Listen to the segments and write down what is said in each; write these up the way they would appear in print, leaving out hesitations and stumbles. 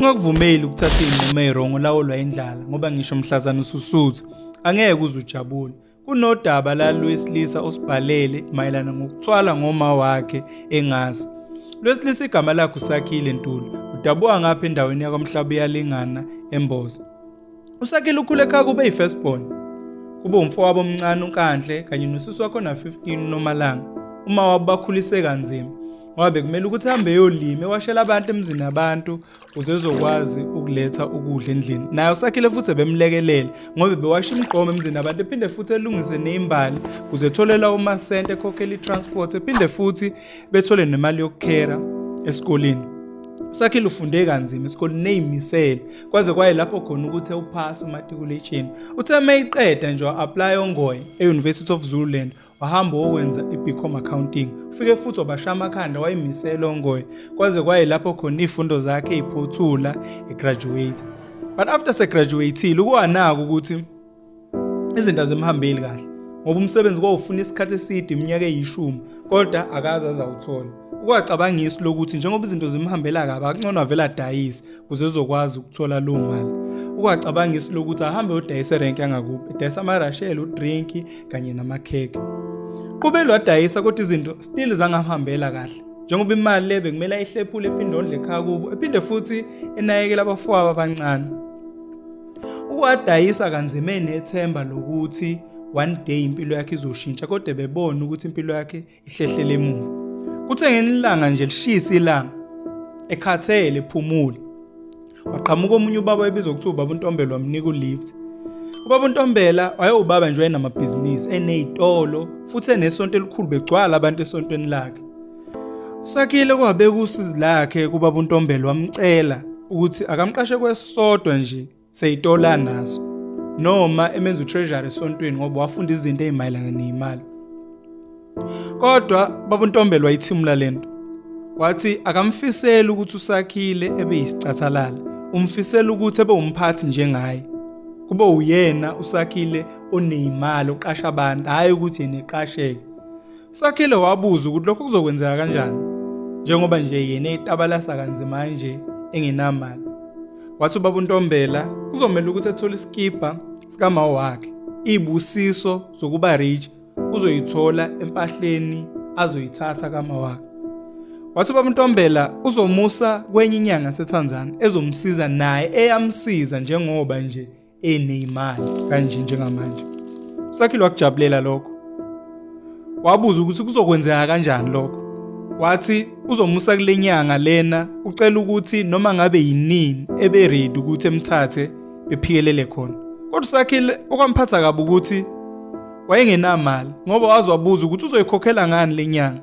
Ungakuvumeli ukuthatha iy'nqumo ey'rongo olawulwa indlala ngoba ngisho mhlazana ususutha angeke uze ujabule. Kunodaba la lwesilisa osibhalele mayelana ngokuthwala ngoma wakhe engazi. Lwesilisa igama lakhe uSakhile Ntuli, udabuka ngapha endaweni yakwaMhlaba iyalingana eMbozo. uSakhile ukhule ekhaya kube yi-firstborn. Kube umfowabo omncane uNkandle kanye nosisi wakhe ona-15 uNomalanga. Uma wabo bakhulise kanzima ngoba bekumele ukuthi ahambe eyolima ewashela abantu emzini yabantu ukuze ezokwazi ukuletha ukudla endlini. Naye uSakhile futhi bemlekelele ngoba bewasha imigqomo emzini yabantu ephinde futhi elungise ney'mbali ukuze etholela umasente ekhokhela i-transport ephinde futhi bethole nemali yokukhera esikoleni. uSakhile ufunde kanzima esikoleni neyimisele kwaze kwaye lapho khona ukuthi uphase umatriculation. Uthe mayiqeda nje wa-apply ongoye e-University of Zululand wahamba wokwenza i-BCom accounting. Ufike futhi wabasha amakhanda wayimisela ongoye kwaze kwaye lapho khona iy'fundo zakhe ey'phothula e-graduate. But after se-graduate-ile ukwanaka ukuthi izinto azimhambeli kahle ngoba umsebenzi kwawufuna isikhathi eside iminyaka eyi10 kodwa akaze azawuthola. Ukwacabangisa lokuthi njengoba izinto zimhambela kabi akungcono avela adayise ukuze ezokwazi ukuthola lo mali. Ukwacabangisa lokuthi ahambe udayisa erenki yangakubo, edayisa amarashela, udrinki kanye namakheke. Qubelwa adayisa kodwa izinto still zangamhambela kahle. Njengoba imali le bekumele ayihlephule ephinde ondle ekhaya kubo, ephinde futhi enakekela abafowabo abancane. Ukwadayisa kanzima enethemba lokuthi one day impilo yakhe izoshintsha kodwa bebona ukuthi impilo yakhe ihlehlele emuva. Kuthe ngelinye ilanga nje lishisa ilanga ekhathele ephumule. Waqhamuka omunye ubaba ebizwa kuthiwa ubaba uNtombela wamnika ulift. Ubaba uNtombela wayewubaba nje enamabhizinisi, enezitolo futhi enesonto elikhulu begcwala abantu esontweni lakhe. uSakhile kwabeka usizi lakhe kubaba uNtombela wamcela ukuthi akamqashe kwesodwa nje seyitola naso noma emenza utreasury esontweni ngoba wafunda izinto ezimayelana nezimali. Kodwa baba uNtombela wayithimula lento. Wathi akamfisela ukuthi uSakhile ebe yisicathalala, umfisela ukuthi ebe umphathi njengaye. Kube uyena uSakhile onezimali oqasha abantu, hayi ukuthi yena eqasheke. uSakhile wabuza ukuthi lokho kuzokwenzeka kanjani njengoba nje yena etabalasa kanzima nje engenamali. Wathi ubaba uNtombela kuzomela ukuthi ethole iskipa sikama wakhe. Ibusiso zokuba rich uzoyithola empahleni azoyithatha kama wakhe. Wathi ubaba uNtombela uzomusa kwenye inyanga seTanzania ezomsiza naye eyamsiza njengoba nje enezimali kanje njengamanje. uSakhile wakujabulela lokho. Wabuza ukuthi kuzokwenzeka kanjani lokho. Wathi uzomusa kule nyanga lena ucela ukuthi noma ngabe yinini ebe ready ukuthi emthathe bephikelele khona. Kodwa uSakhile okwamphatha kabi ukuthi wayengenamali ngoba waziwabuza ukuthi uzoyikhokhela ngani lenyanga.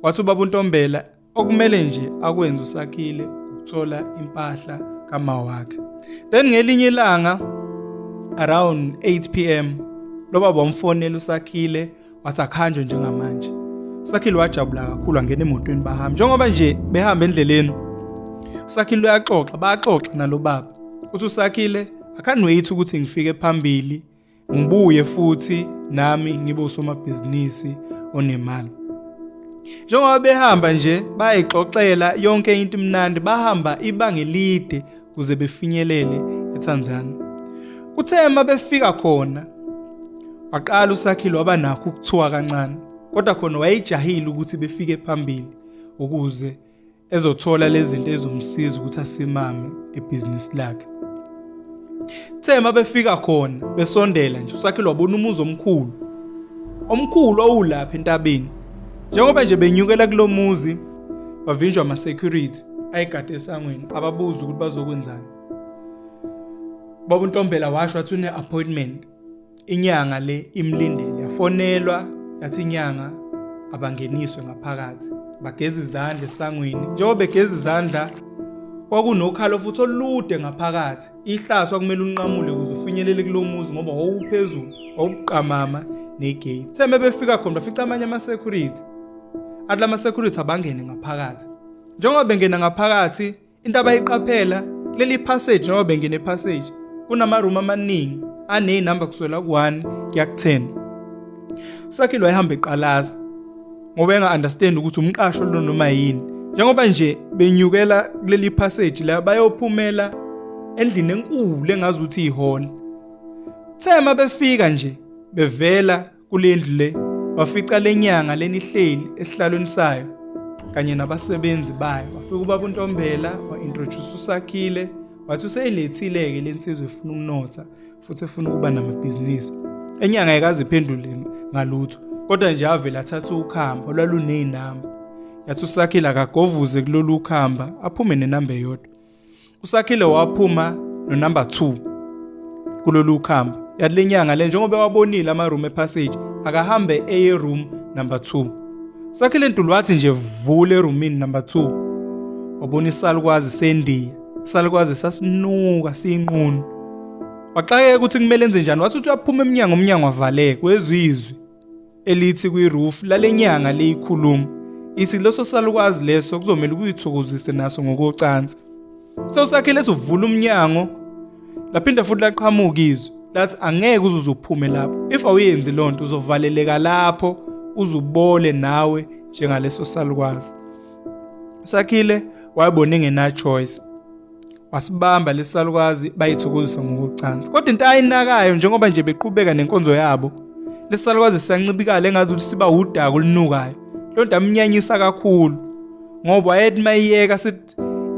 Wathi ubaba uNtombela okumele nje akwenza uSakhile ukuthola impahla kama wakhe. Then ngelinye ilanga around 8 PM lo baba wamfonela uSakhile wathi akhanjwe njengamanje. uSakhile wajabula kakhulu angena emotweni bahamba. Njengoba nje behamba endleleni uSakhile uyaxoxa, bayaxoxa nalo baba. Uthi uSakhile akan't wait ukuthi ngifike phambili ngibuye futhi nami ngibe usomabhizinisi onemali. Njengoba behamba nje bayixoxela yonke into imnandi, bahamba ibanga elide kuze befinyelele eTanzania. Kuthe mabefika khona waqala uSakhile waba nakho ukuthuka kancane, kodwa khona wayejahile ukuthi befike phambili ukuze ezothola lezi zinto ezomsiza ukuthi asimame ebhizinisi lakhe. Thema befika khona besondela nje uSakhile wabona umuzi omkhulu owulapha entabeni. Njengoba nje benyukela kulomuzi bavinjwa ama-security ayigade esangweni ababuza ukuthi bazokwenzani. Baba uNtombela washo wathi une-appointment inyanga le imlindele, yafonelwa yathi inyanga abangeniswe ngaphakathi bageza izandla esangweni. Njengoba begeza izandla kwakunokhala futhi olude ngaphakathi. Ihlaswa kumele unqamule ukuze ufinyelele kulomuzi ngoba wawuphezulu wawuqamama negate. Theme befika khona bafica amanye ama-security. Athi lama-security abangene ngaphakathi. Njengoba bengena ngaphakathi into abayiqaphela leli passage, njengoba bengene passage kunama-room amaningi aney'namba kusukela ku1 kuya ku10. uSakhile wayehamba eqalaza ngoba enga-understand ukuthi umqasho lo noma yini Njengoba nje benyukela kuleli passage la bayophumela endlini enkulu engazuthi ihall. Thema befika nje bevela kulendlu le wafica lenyanga lenihleli esihlalweni sayo kanye nabasebenzi bayo. Wafika ubaba uNtombela wa-introduce uSakhile wathi useyilethile-ke lensizwe efuna ukunotha futhi efuna ukuba namabhizinisi. Enyanga ayikaze iphendule ngalutho kodwa nje avela athatha ukhamba olwaluney'namba. Yathi uSakhile akagovuze kulolu ukhamba aphume nenamba eyodwa. uSakhile waphuma nonumber 2 kulolu ukhamba. Yathi lenyanga le njengoba wabonile ama-room epassage akahambe eye room number 2. Sakhile Ntuli wathi nje vule eroomini number 2 wabona isalukwazi sendiya. Isalukwazi sasinuka siyinqunu. Waxakeka ukuthi kumele enze njani. Wathi uyaphuma umnyango wavaleka wezizwe elithi kwi-roof lalenyanga leyikhuluma. Ithi leso salukwazi leso kuzomela ukuyithokozise naso ngokocansi. So Sakhile sivula umnyango laphinda futhi laqhamuka izwi lathi angeke uzuphume lapho. If awuyenzi lonto uzovaleleka lapho uzubole nawe njengaleso salukwazi. Sakhile wayibona engena choice. Wasibamba lesalukwazi bayithokozisa ngokucansi. Kodwa into ayinakayo njengoba nje beqhubeka nenkonzo yabo, lesalukwazi siyancibikala engathi ukuthi siba udaka olunukayo. Lonto amnyanyisa kakhulu ngoba wayethi mayiyeka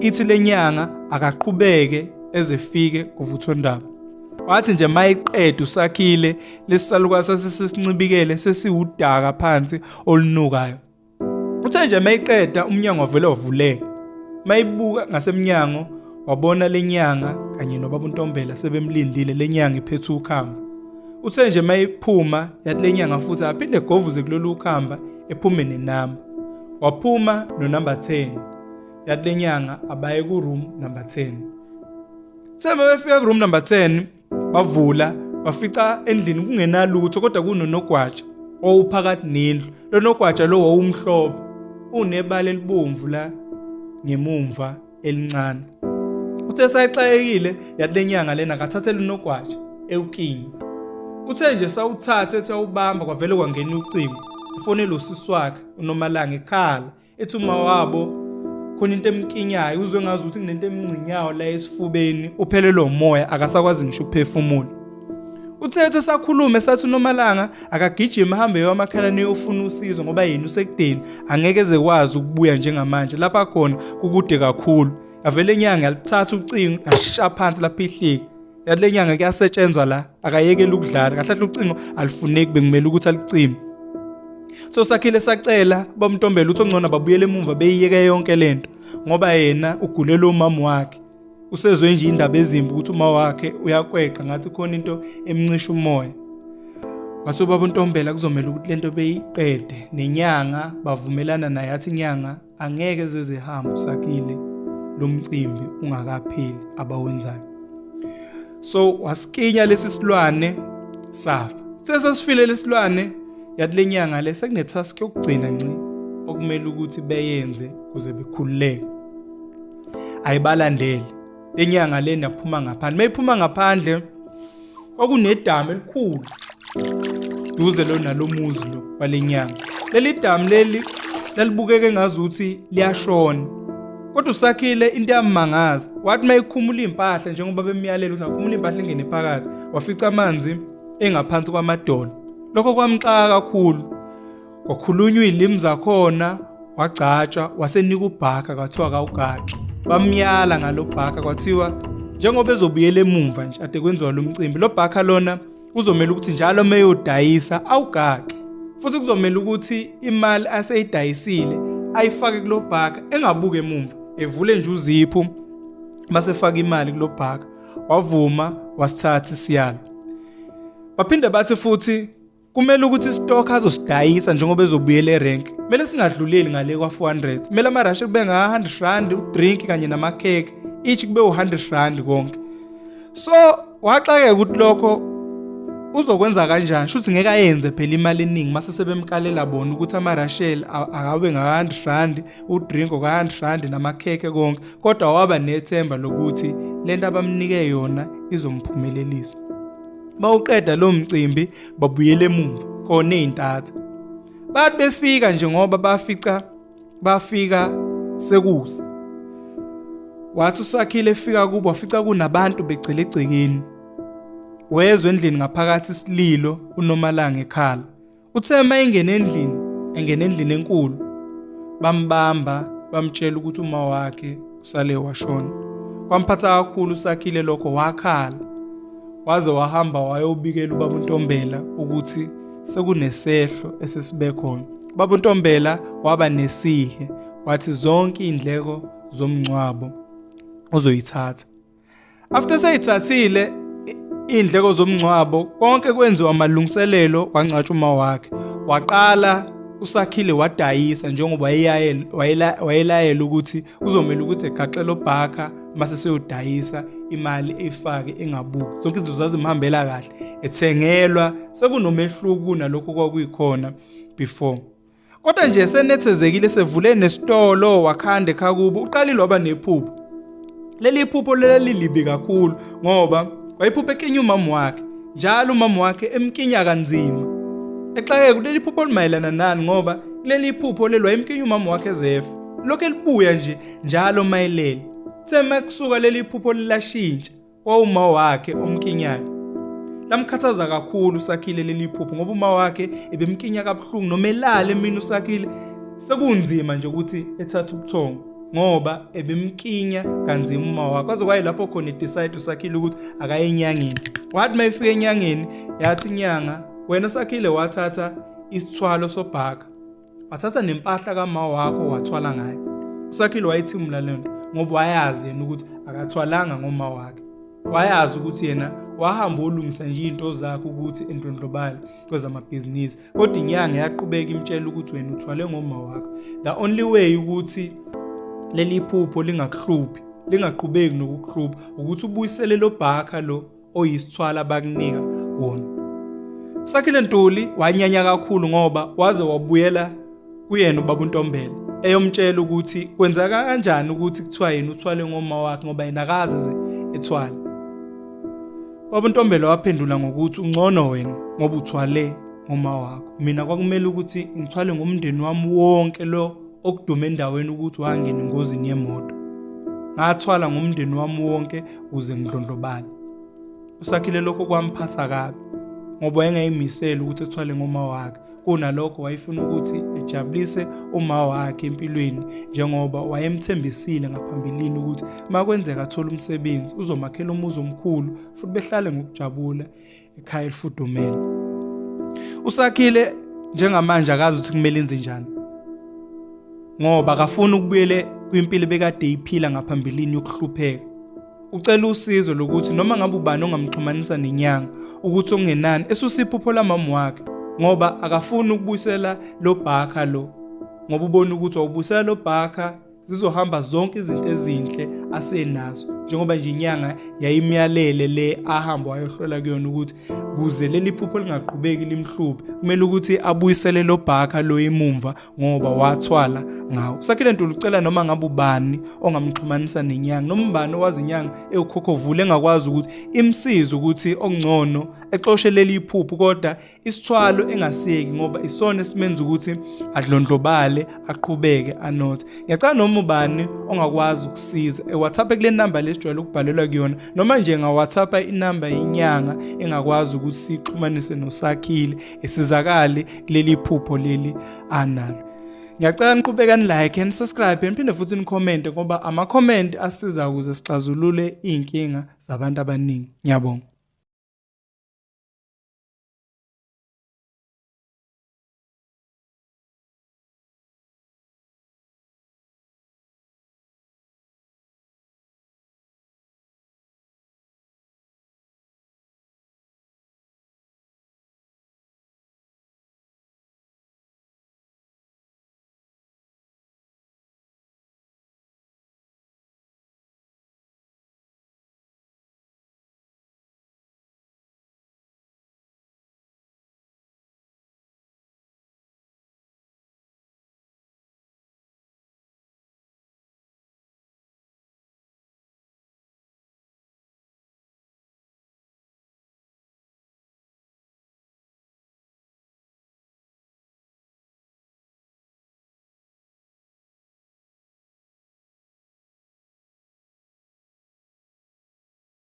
ithi lenyanga akaqhubeke ezefike kuvuthondaba. Wathi nje mayiqeda uSakhile lesalukwazi sasesincibikele sesiwudaka phansi olunukayo. Uthe nje mayiqeda umnyango wavele wavuleka. Mayibuka ngasemnyango wabona lenyanga kanye nobaba uNtombela sebemlindile lenyanga iphethe ukhamba. Uthe nje mayiphuma yathi lenyanga futhi aphinde govuze kulolu ukhamba ephume nenamba. Waphuma nonumber 10. Yathi lenyanga abaye ku room number 10. Sema befika ku room number 10 bavula bafica endlini kungenalutho kodwa kunonogwaja owuphakathi nendlu. Lo nogwaja lo wawumhlophe unebala elibomvu la ngemumva elincane. Uthe sayixayekile yathi lenyanga lena akathathele unogwaja ewukingi. Uthe nje sawuthatha ethi awubamba kwavele kwangena ucingo. Ufonela usisi wakhe uNomalanga ekhala ethi uma wabo khona into emkinyayo uzwe ngazi ukuthi kunento emncinyayo la esifubeni uphelelwe umoya akasakwazi ngisho ukuphefumula. Uthethe sakhulume sathi uNomalanga akagijima ahambe eyamakhalane yofuna usizo ngoba yena usekudeni angeke ezekwazi ukubuya njengamanje lapha khona kukude kakhulu. Avele inyanga yalithatha ucingo yashaya phansi lapha ihlika. Yathi lenyanga kuyasetshenzwa la akayekela ukudlala kahle kahle ucingo alifuneki bekumele ukuthi alicime. So Sakhile sacela bamntombela uthi ongcono babuyele emuva beyiyeke yonke lento ngoba yena ugulela umama wakhe. Usezwe nje indaba ezimbi ukuthi uma wakhe uyakweqa ngathi khona into emncisha umoya. Wathi ubaba uNtombela kuzomela ukuthi lento beyiqede nenyanga bavumelana naye athi inyanga angeke zezihamba uSakhile lo mcimbi ungakapheli abawenzayo. So wasikinya lesi silwane safa. Sesasifile lesilwane yathi lenyanga le sekunetask yokugcina nci okumele ukuthi beyenze kuze bekhululeke. Ayibalandele. Lenyanga le naphuma ngaphandle. Mayiphuma ngaphandle okunedama elikhulu. Duze lo nalomuzi lo walenyanga. Leli dama leli lalibukeke ngazuthi liyashona. Kodwa uSakhile into yamangaza. Wathi mayikhumula impahla njengoba bemyalela ukuthi akhumula impahla engene phakathi. Wafica amanzi engaphansi kwamadolo. Lokho kwamxaka kakhulu. Kwakhulunywa izilimi zakhona, wagcatshwa, wasenika ubhaka kwathiwa akawugaxa. Bamyala ngalobhaka kwathiwa njengoba ezobuyela emuva nje ade kwenziwa lo mcimbi. Lo bhaka lona uzomela ukuthi njalo meyodayisa awugaxe. Futhi kuzomela ukuthi imali aseyidayisile ayifake kulo bhaka engabuke emuva. Evule nje uzipho base faka imali kulo bhaka. Wavuma wasithatha isiyalo. Baphinde bathi futhi kumele ukuthi istock azosidayisa njengoba ezobuyela erank. Kumele singadluleli ngale kwa 400. Kumele amarashe kube nga 100 rand udrink kanye namakheke each kube 100 rand konke. So waxakeka ukuthi lokho uzokwenza kanjani? Shuthi ngeke ayenze phela imali eningi mase sebemkalela bona ukuthi amarashel akabe nga 100 rand udrink oka 100 rand namakheke konke. Kodwa waba nethemba lokuthi lento abamnike yona izomphumelelisa. Bawuqeda lo mcimbi babuyele emuva khona ezintatha. Bathi befika nje ngoba bafika sekusa. Wathi uSakhile efika kubo wafica kunabantu begcile egcekeni. Wezwe endlini ngaphakathi isililo uNomalanga ekhala. Uthe mayengena endlini enkulu. Bambamba bamtshela ukuthi uma wakhe usale washona. Kwamphatha kakhulu uSakhile lokho wakhala. Waze wahamba wayobikela ubaba uNtombela ukuthi sekunesehlo esesibe khona. Ubaba uNtombela waba nesihe wathi zonke indleko zomngcwabo uzoyithatha. After sayithathile indleko zomngcwabo konke kwenziwa amalungiselelo wangcwatsha uma wakhe. Waqala uSakhile wadayisa njengoba wayelayela ukuthi uzomela ukuthi egaxele obhakha mase seyodayisa imali efake engabuki. Zonke izinto zazimhambela kahle. Ethengelwa sekunomehluko kunalokho kwakuyikhona before. Kodwa nje senethezekile sevule nesitolo wakhanda ekhakubo uqalile waba nephupho. Leli iphupho lelibi kakhulu ngoba wayephupha ekinya umama wakhe. Njalo umama wakhe emkinya kanzima. Exakeke leli iphupho limayelana nani ngoba leli iphupho lelo wayemkinya umama wakhe ezefa. Lokho elibuya nje njalo mayelele. Thema kusuka leli iphupho lilashintsha kwauma wakhe omkinyayo. Lamkhathaza kakhulu uSakhile leli iphupho ngoba uma wakhe ebemkinya kabuhlungu nomelale mina uSakhile sekunzima nje ukuthi ethathe ubuthongo ngoba ebemkinya kanzima uma wakhe. Kwaze kwaye lapho khona edecide uSakhile ukuthi akaye enyangeni. Wathi mayifika enyangeni yathi inyanga wena Sakhile wathatha isithwalo sobhaka. Wathatha nempahla kama wakho wathwala ngayo. uSakhile wayithimula lento ngoba wayazi yena ukuthi akathwalanga ngoma wakhe. Wayazi ukuthi yena wahamba olungisa nje into zakhe ukuthi endlondlobala kwezamabhizinisi. Kodwa inyanga yaqhubeka imtshela ukuthi wena uthwale ngoma wakho. The only way ukuthi leli iphupho lingakuhluphi, lingaqhubeki nokukuhlupha ukuthi ubuyisele lo bhakha lo oyisithwala abakunika wona. uSakhile Ntuli wanyanya kakhulu ngoba waze wabuyela kuyena ubaba uNtombela eyomtshela ukuthi kwenzeka kanjani ukuthi kuthiwa yena uthwale ngoma wakhe ngoba yena akaze ethwala. Ubaba uNtombela waphendula ngokuthi ungcono wena ngoba uthwale ngoma wakho. Mina kwakumele ukuthi ngithwale ngomndeni wami wonke lo okudume endaweni ukuthi wangena engozini yemoto. Ngathwala ngomndeni wami wonke uze ngidlondlobale. uSakhile lokho kwamphatha kabi ngoba wayengayimisela ukuthi ethwale ngoma wakhe. Kunalokho wayefuna ukuthi ejabulise uma wakhe empilweni njengoba wayemthembisile ngaphambilini ukuthi makwenzeka athola umsebenzi uzomakhela umuzi omkhulu futhi behlale ngokujabula ekhaya elifudumele. uSakhile njengamanje akazi ukuthi kumele enze njani ngoba akafuna ukubuyele kwimpilo bekade iphila ngaphambilini yokuhlupheka. Ucela usizo lokuthi noma ngabe ubani ongamxhumanisa nenyanga ukuthi ongenani esusiphupho lamama wakhe ngoba akafuna ukubuyisela lo bhakha lo ngoba ubona ukuthi awubuyisela lo bhakha zizohamba zonke izinto ezinhle asenazo njengoba nje inyanga yayimyalele le ahamba wayohlola kuyona ukuthi kuze leli phupho lingaqhubeki limhluphe kumele ukuthi abuyisele lo bhakha lo emumva ngoba wathwala ngawo. uSakhile Ntuli ucela noma ngabe ubani ongamxhumanisa nenyanga noma ubani owazi inyanga ewukhokhovule engakwazi ukuthi imsize ukuthi ongcono exoshe leli iphupho kodwa isithwalo engasiyeki ngoba isona esimenza ukuthi adlondlobale aqhubeke anothe. Ngiyacela noma ubani ongakwazi ukusiza eWhatsApp kule number lesijwayele ukubhalelwa kuyona noma nje ngaWhatsApp inamba yenyanga engakwazi ukuthi sixhumanise noSakhile esizakale kuleli iphupho leli analo. Ngiyacela niqhubeka ni-like and subscribe niphinde futhi ni-comment ngoba ama-comment asiza ukuze sixazulule inkinga zabantu abaningi. Ngiyabonga.